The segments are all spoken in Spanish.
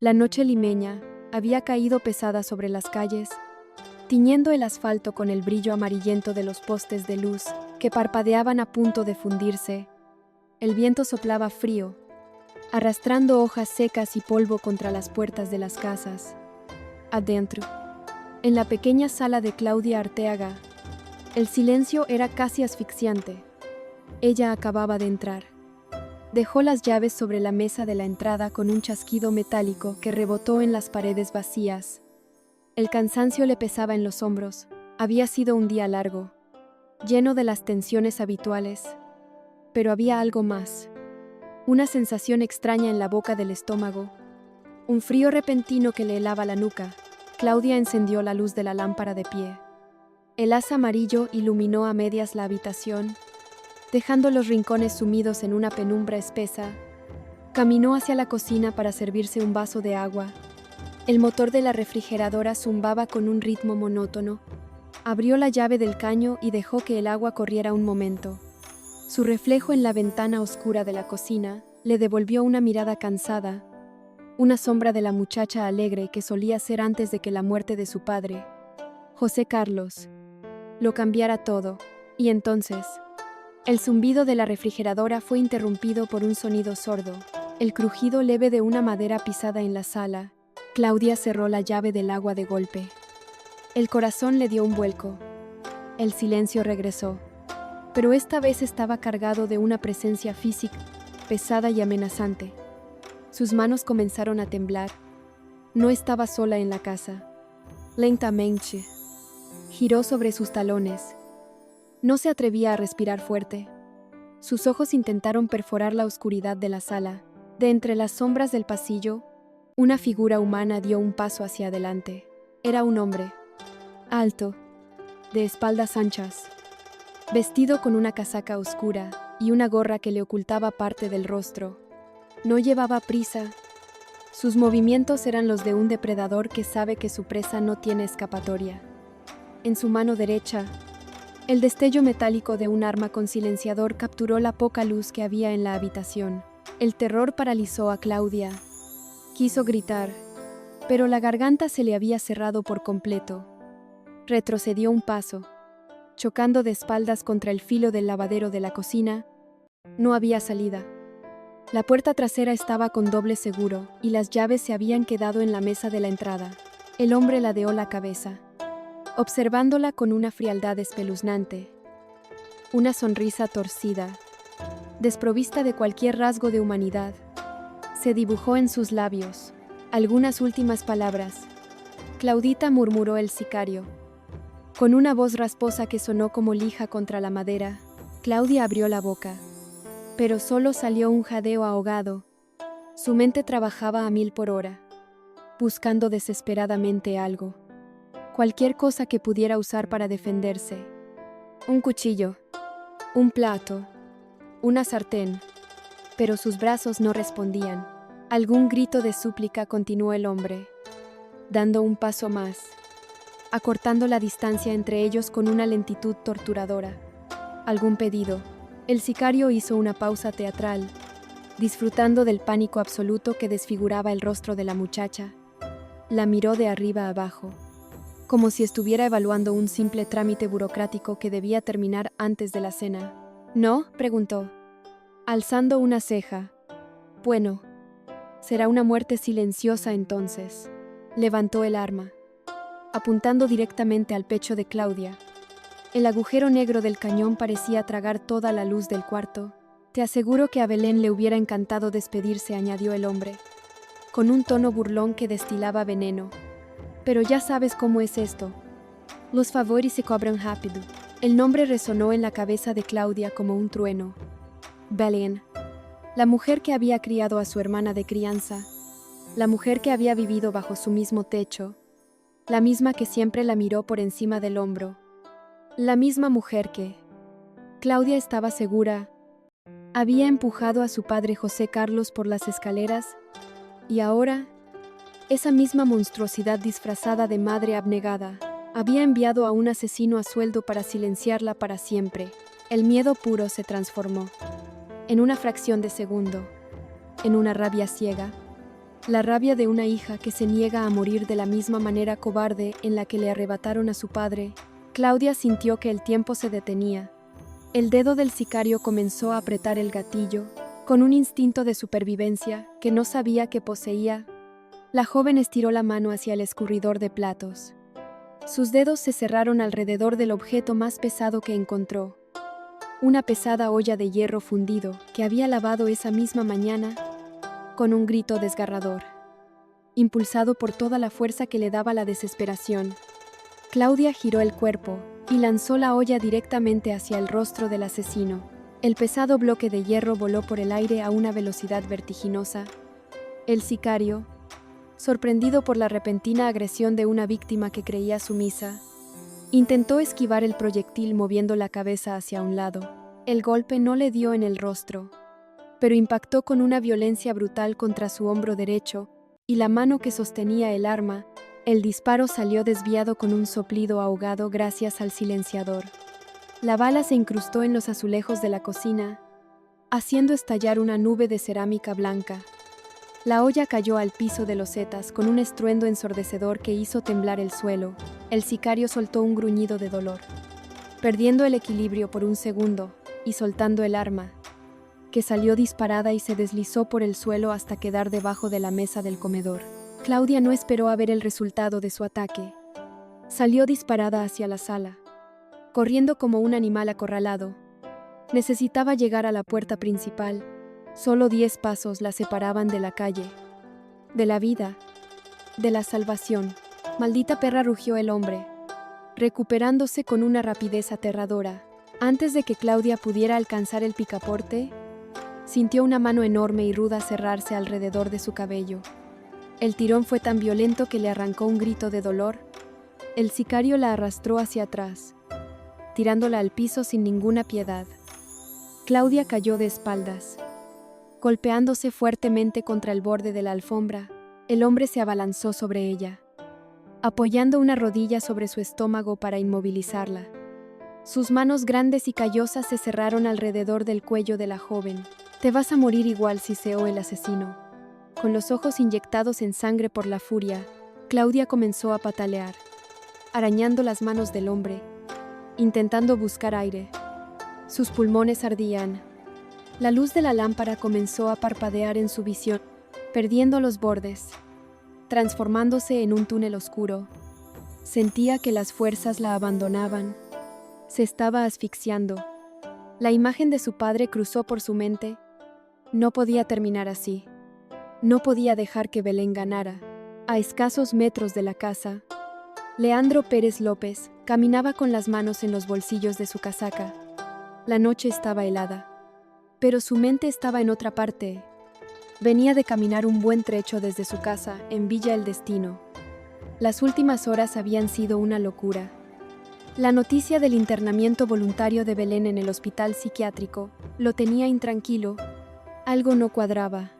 La noche limeña había caído pesada sobre las calles, tiñendo el asfalto con el brillo amarillento de los postes de luz que parpadeaban a punto de fundirse. El viento soplaba frío, arrastrando hojas secas y polvo contra las puertas de las casas. Adentro, en la pequeña sala de Claudia Arteaga, el silencio era casi asfixiante. Ella acababa de entrar. Dejó las llaves sobre la mesa de la entrada con un chasquido metálico que rebotó en las paredes vacías. El cansancio le pesaba en los hombros. Había sido un día largo, lleno de las tensiones habituales. Pero había algo más. Una sensación extraña en la boca del estómago. Un frío repentino que le helaba la nuca. Claudia encendió la luz de la lámpara de pie. El haz amarillo iluminó a medias la habitación, dejando los rincones sumidos en una penumbra espesa. Caminó hacia la cocina para servirse un vaso de agua. El motor de la refrigeradora zumbaba con un ritmo monótono. Abrió la llave del caño y dejó que el agua corriera un momento. Su reflejo en la ventana oscura de la cocina le devolvió una mirada cansada, una sombra de la muchacha alegre que solía ser antes de que la muerte de su padre, José Carlos, lo cambiara todo. Y entonces, el zumbido de la refrigeradora fue interrumpido por un sonido sordo, el crujido leve de una madera pisada en la sala. Claudia cerró la llave del agua de golpe. El corazón le dio un vuelco. El silencio regresó, pero esta vez estaba cargado de una presencia física, pesada y amenazante. Sus manos comenzaron a temblar. No estaba sola en la casa. Lentamente giró sobre sus talones. No se atrevía a respirar fuerte. Sus ojos intentaron perforar la oscuridad de la sala. De entre las sombras del pasillo, una figura humana dio un paso hacia adelante. Era un hombre, alto, de espaldas anchas, vestido con una casaca oscura y una gorra que le ocultaba parte del rostro. No llevaba prisa. Sus movimientos eran los de un depredador que sabe que su presa no tiene escapatoria. En su mano derecha, el destello metálico de un arma con silenciador capturó la poca luz que había en la habitación. El terror paralizó a Claudia. Quiso gritar, pero la garganta se le había cerrado por completo. Retrocedió un paso, chocando de espaldas contra el filo del lavadero de la cocina. No había salida. La puerta trasera estaba con doble seguro y las llaves se habían quedado en la mesa de la entrada. El hombre ladeó la cabeza, observándola con una frialdad espeluznante. Una sonrisa torcida, desprovista de cualquier rasgo de humanidad, se dibujó en sus labios. Algunas últimas palabras. Claudita, murmuró el sicario, con una voz rasposa que sonó como lija contra la madera. Claudia abrió la boca, pero solo salió un jadeo ahogado. Su mente trabajaba a 1000 por hora, buscando desesperadamente algo. Cualquier cosa que pudiera usar para defenderse. Un cuchillo, un plato, una sartén. Pero sus brazos no respondían. Algún grito de súplica, continuó el hombre, dando un paso más, acortando la distancia entre ellos con una lentitud torturadora. Algún pedido. El sicario hizo una pausa teatral, disfrutando del pánico absoluto que desfiguraba el rostro de la muchacha. La miró de arriba a abajo, como si estuviera evaluando un simple trámite burocrático que debía terminar antes de la cena. ¿No?, preguntó, alzando una ceja. Bueno, será una muerte silenciosa entonces. Levantó el arma, apuntando directamente al pecho de Claudia. El agujero negro del cañón parecía tragar toda la luz del cuarto. Te aseguro que a Belén le hubiera encantado despedirse, añadió el hombre, con un tono burlón que destilaba veneno. Pero ya sabes cómo es esto. Los favores se cobran rápido. El nombre resonó en la cabeza de Claudia como un trueno. Belén. La mujer que había criado a su hermana de crianza, la mujer que había vivido bajo su mismo techo, la misma que siempre la miró por encima del hombro, la misma mujer que, Claudia estaba segura, había empujado a su padre José Carlos por las escaleras, y ahora, esa misma monstruosidad disfrazada de madre abnegada, había enviado a un asesino a sueldo para silenciarla para siempre. El miedo puro se transformó, en una fracción de segundo, en una rabia ciega. La rabia de una hija que se niega a morir de la misma manera cobarde en la que le arrebataron a su padre. Claudia sintió que el tiempo se detenía. El dedo del sicario comenzó a apretar el gatillo, con un instinto de supervivencia que no sabía que poseía. La joven estiró la mano hacia el escurridor de platos. Sus dedos se cerraron alrededor del objeto más pesado que encontró. Una pesada olla de hierro fundido que había lavado esa misma mañana, con un grito desgarrador. Impulsado por toda la fuerza que le daba la desesperación, Claudia giró el cuerpo y lanzó la olla directamente hacia el rostro del asesino. El pesado bloque de hierro voló por el aire a una velocidad vertiginosa. El sicario, sorprendido por la repentina agresión de una víctima que creía sumisa, intentó esquivar el proyectil moviendo la cabeza hacia un lado. El golpe no le dio en el rostro, pero impactó con una violencia brutal contra su hombro derecho y la mano que sostenía el arma. El disparo salió desviado con un soplido ahogado gracias al silenciador. La bala se incrustó en los azulejos de la cocina, haciendo estallar una nube de cerámica blanca. La olla cayó al piso de losetas con un estruendo ensordecedor que hizo temblar el suelo. El sicario soltó un gruñido de dolor, perdiendo el equilibrio por un segundo y soltando el arma, que salió disparada y se deslizó por el suelo hasta quedar debajo de la mesa del comedor. Claudia no esperó a ver el resultado de su ataque. Salió disparada hacia la sala, corriendo como un animal acorralado. Necesitaba llegar a la puerta principal. Solo 10 pasos la separaban de la calle, de la vida, de la salvación. Maldita perra, rugió el hombre, recuperándose con una rapidez aterradora. Antes de que Claudia pudiera alcanzar el picaporte, sintió una mano enorme y ruda cerrarse alrededor de su cabello. El tirón fue tan violento que le arrancó un grito de dolor. El sicario la arrastró hacia atrás, tirándola al piso sin ninguna piedad. Claudia cayó de espaldas, golpeándose fuertemente contra el borde de la alfombra. El hombre se abalanzó sobre ella, apoyando una rodilla sobre su estómago para inmovilizarla. Sus manos grandes y callosas se cerraron alrededor del cuello de la joven. «Te vas a morir igual», siseó el asesino. Con los ojos inyectados en sangre por la furia, Claudia comenzó a patalear, arañando las manos del hombre, intentando buscar aire. Sus pulmones ardían. La luz de la lámpara comenzó a parpadear en su visión, perdiendo los bordes, transformándose en un túnel oscuro. Sentía que las fuerzas la abandonaban. Se estaba asfixiando. La imagen de su padre cruzó por su mente. No podía terminar así. No podía dejar que Belén ganara. A escasos metros de la casa, Leandro Pérez López caminaba con las manos en los bolsillos de su casaca. La noche estaba helada, pero su mente estaba en otra parte. Venía de caminar un buen trecho desde su casa en Villa El Destino. Las últimas horas habían sido una locura. La noticia del internamiento voluntario de Belén en el hospital psiquiátrico lo tenía intranquilo. Algo no cuadraba.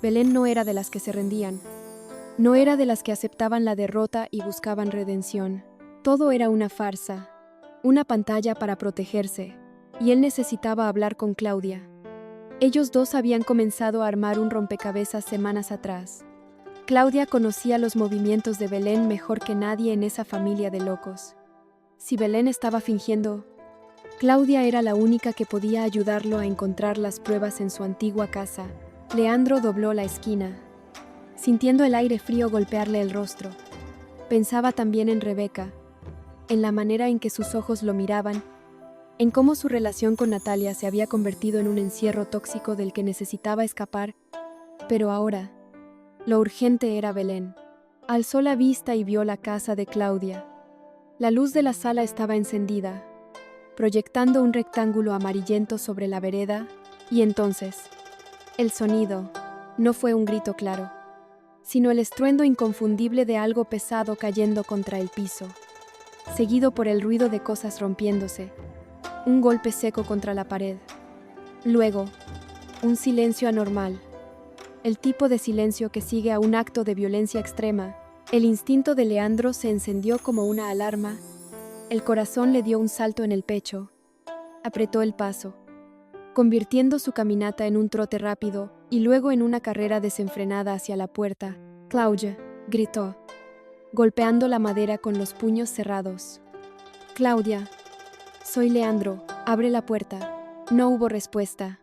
Belén no era de las que se rendían. No era de las que aceptaban la derrota y buscaban redención. Todo era una farsa, una pantalla para protegerse, y él necesitaba hablar con Claudia. Ellos dos habían comenzado a armar un rompecabezas semanas atrás. Claudia conocía los movimientos de Belén mejor que nadie en esa familia de locos. Si Belén estaba fingiendo, Claudia era la única que podía ayudarlo a encontrar las pruebas en su antigua casa. Leandro dobló la esquina, sintiendo el aire frío golpearle el rostro. Pensaba también en Rebeca, en la manera en que sus ojos lo miraban, en cómo su relación con Natalia se había convertido en un encierro tóxico del que necesitaba escapar. Pero ahora, lo urgente era Belén. Alzó la vista y vio la casa de Claudia. La luz de la sala estaba encendida, proyectando un rectángulo amarillento sobre la vereda, y entonces, el sonido no fue un grito claro, sino el estruendo inconfundible de algo pesado cayendo contra el piso, seguido por el ruido de cosas rompiéndose, un golpe seco contra la pared. Luego, un silencio anormal, el tipo de silencio que sigue a un acto de violencia extrema. El instinto de Leandro se encendió como una alarma. El corazón le dio un salto en el pecho. Apretó el paso, convirtiendo su caminata en un trote rápido, y luego en una carrera desenfrenada hacia la puerta, «Claudia», gritó, golpeando la madera con los puños cerrados. «Claudia, soy Leandro, abre la puerta». No hubo respuesta.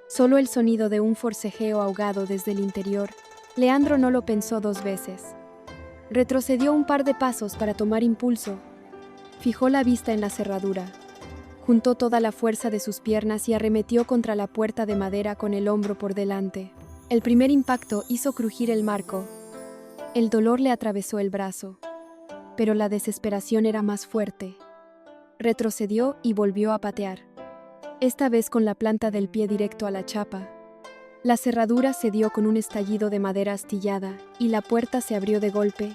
Solo el sonido de un forcejeo ahogado desde el interior. Leandro no lo pensó 2 veces. Retrocedió un par de pasos para tomar impulso. Fijó la vista en la cerradura. Juntó toda la fuerza de sus piernas y arremetió contra la puerta de madera con el hombro por delante. El primer impacto hizo crujir el marco. El dolor le atravesó el brazo, pero la desesperación era más fuerte. Retrocedió y volvió a patear, esta vez con la planta del pie directo a la chapa. La cerradura cedió con un estallido de madera astillada y la puerta se abrió de golpe,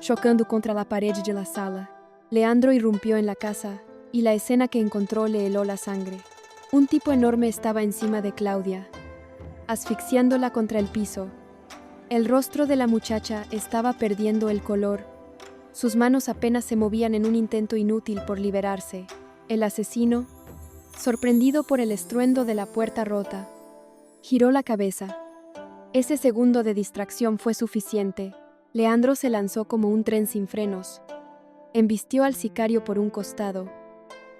chocando contra la pared de la sala. Leandro irrumpió en la casa y la escena que encontró le heló la sangre. Un tipo enorme estaba encima de Claudia, asfixiándola contra el piso. El rostro de la muchacha estaba perdiendo el color. Sus manos apenas se movían en un intento inútil por liberarse. El asesino, sorprendido por el estruendo de la puerta rota, giró la cabeza. Ese segundo de distracción fue suficiente. Leandro se lanzó como un tren sin frenos. Embistió al sicario por un costado,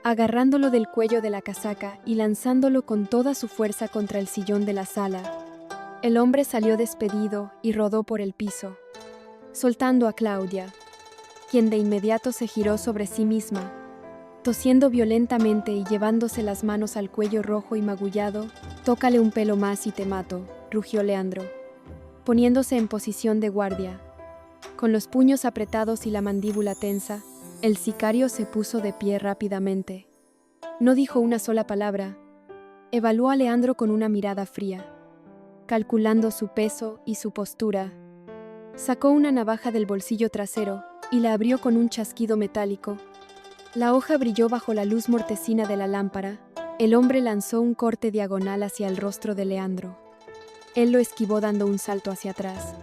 agarrándolo del cuello de la casaca y lanzándolo con toda su fuerza contra el sillón de la sala. El hombre salió despedido y rodó por el piso, soltando a Claudia, quien de inmediato se giró sobre sí misma, tosiendo violentamente y llevándose las manos al cuello rojo y magullado. «Tócale un pelo más y te mato», rugió Leandro, poniéndose en posición de guardia. Con los puños apretados y la mandíbula tensa, el sicario se puso de pie rápidamente. No dijo una sola palabra. Evaluó a Leandro con una mirada fría, calculando su peso y su postura. Sacó una navaja del bolsillo trasero y la abrió con un chasquido metálico. La hoja brilló bajo la luz mortecina de la lámpara. El hombre lanzó un corte diagonal hacia el rostro de Leandro. Él lo esquivó dando un salto hacia atrás,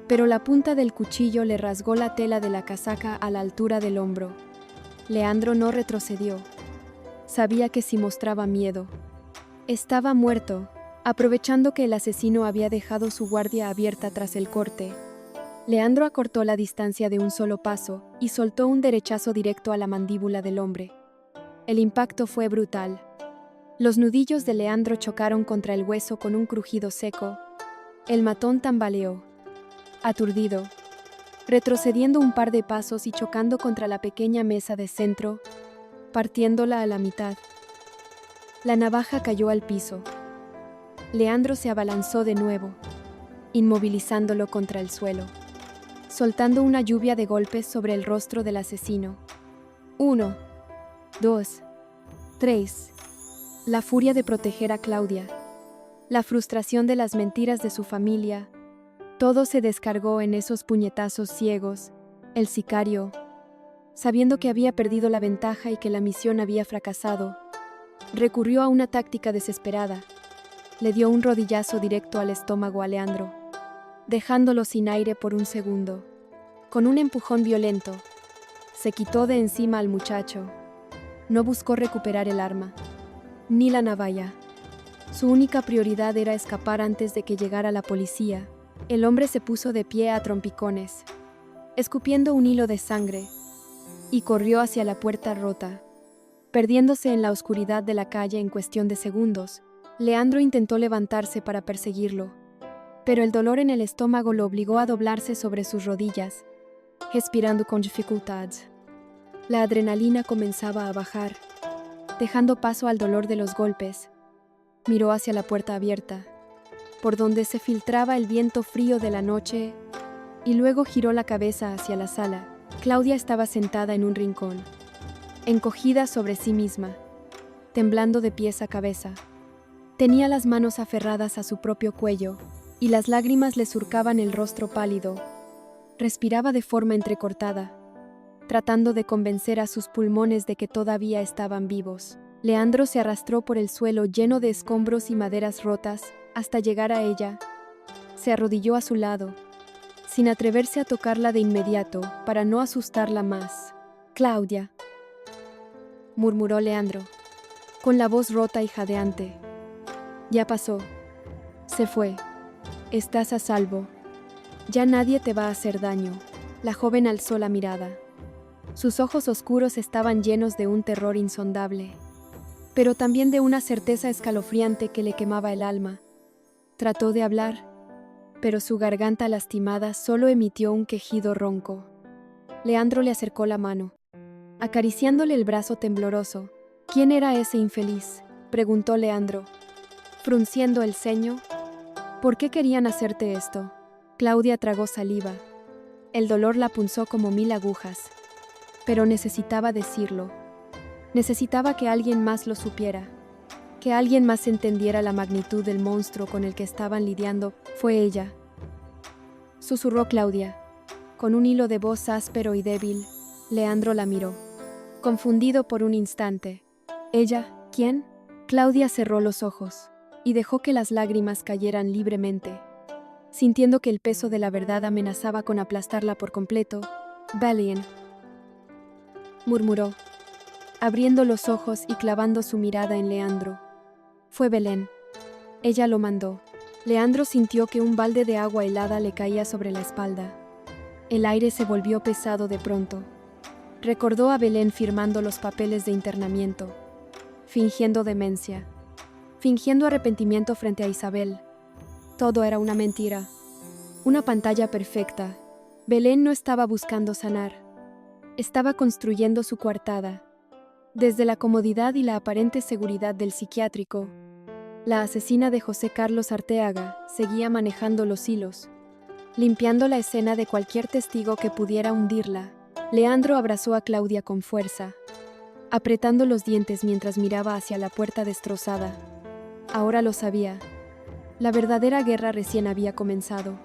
pero la punta del cuchillo le rasgó la tela de la casaca a la altura del hombro. Leandro no retrocedió. Sabía que si mostraba miedo, estaba muerto. Aprovechando que el asesino había dejado su guardia abierta tras el corte, Leandro acortó la distancia de un solo paso y soltó un derechazo directo a la mandíbula del hombre. El impacto fue brutal. Los nudillos de Leandro chocaron contra el hueso con un crujido seco. El matón tambaleó, aturdido, retrocediendo un par de pasos y chocando contra la pequeña mesa de centro, partiéndola a la mitad. La navaja cayó al piso. Leandro se abalanzó de nuevo, inmovilizándolo contra el suelo, soltando una lluvia de golpes sobre el rostro del asesino. 1, 2, 3. La furia de proteger a Claudia, la frustración de las mentiras de su familia, todo se descargó en esos puñetazos ciegos. El sicario, sabiendo que había perdido la ventaja y que la misión había fracasado, recurrió a una táctica desesperada. Le dio un rodillazo directo al estómago a Leandro, dejándolo sin aire por un segundo. Con un empujón violento, se quitó de encima al muchacho. No buscó recuperar el arma, ni la navaja. Su única prioridad era escapar antes de que llegara la policía. El hombre se puso de pie a trompicones, escupiendo un hilo de sangre, y corrió hacia la puerta rota. Perdiéndose en la oscuridad de la calle en cuestión de segundos, Leandro intentó levantarse para perseguirlo, pero el dolor en el estómago lo obligó a doblarse sobre sus rodillas, respirando con dificultad. La adrenalina comenzaba a bajar, dejando paso al dolor de los golpes. Miró hacia la puerta abierta, por donde se filtraba el viento frío de la noche, y luego giró la cabeza hacia la sala. Claudia estaba sentada en un rincón, encogida sobre sí misma, temblando de pies a cabeza. Tenía las manos aferradas a su propio cuello, y las lágrimas le surcaban el rostro pálido. Respiraba de forma entrecortada, tratando de convencer a sus pulmones de que todavía estaban vivos. Leandro se arrastró por el suelo lleno de escombros y maderas rotas hasta llegar a ella. Se arrodilló a su lado, sin atreverse a tocarla de inmediato para no asustarla más. «Claudia», murmuró Leandro, con la voz rota y jadeante. «Ya pasó. Se fue. Estás a salvo. Ya nadie te va a hacer daño. La joven alzó la mirada. Sus ojos oscuros estaban llenos de un terror insondable, pero también de una certeza escalofriante que le quemaba el alma. Trató de hablar, pero su garganta lastimada solo emitió un quejido ronco. Leandro le acercó la mano, acariciándole el brazo tembloroso. ¿Quién era ese infeliz?, preguntó Leandro, frunciendo el ceño. ¿Por qué querían hacerte esto? Claudia tragó saliva. El dolor la punzó como 1000 agujas. Pero necesitaba decirlo. Necesitaba que alguien más lo supiera. Que alguien más entendiera la magnitud del monstruo con el que estaban lidiando. Fue ella. Susurró Claudia. Con un hilo de voz áspero y débil, Leandro la miró, confundido por un instante. ¿Ella? ¿Quién? Claudia cerró los ojos y dejó que las lágrimas cayeran libremente, sintiendo que el peso de la verdad amenazaba con aplastarla por completo. «Belén», murmuró, abriendo los ojos y clavando su mirada en Leandro. Fue Belén. Ella lo mandó. Leandro sintió que un balde de agua helada le caía sobre la espalda. El aire se volvió pesado de pronto. Recordó a Belén firmando los papeles de internamiento, fingiendo demencia, fingiendo arrepentimiento frente a Isabel. Todo era una mentira, una pantalla perfecta. Belén no estaba buscando sanar. Estaba construyendo su coartada. Desde la comodidad y la aparente seguridad del psiquiátrico, la asesina de José Carlos Arteaga seguía manejando los hilos, limpiando la escena de cualquier testigo que pudiera hundirla. Leandro abrazó a Claudia con fuerza, apretando los dientes mientras miraba hacia la puerta destrozada. Ahora lo sabía. La verdadera guerra recién había comenzado.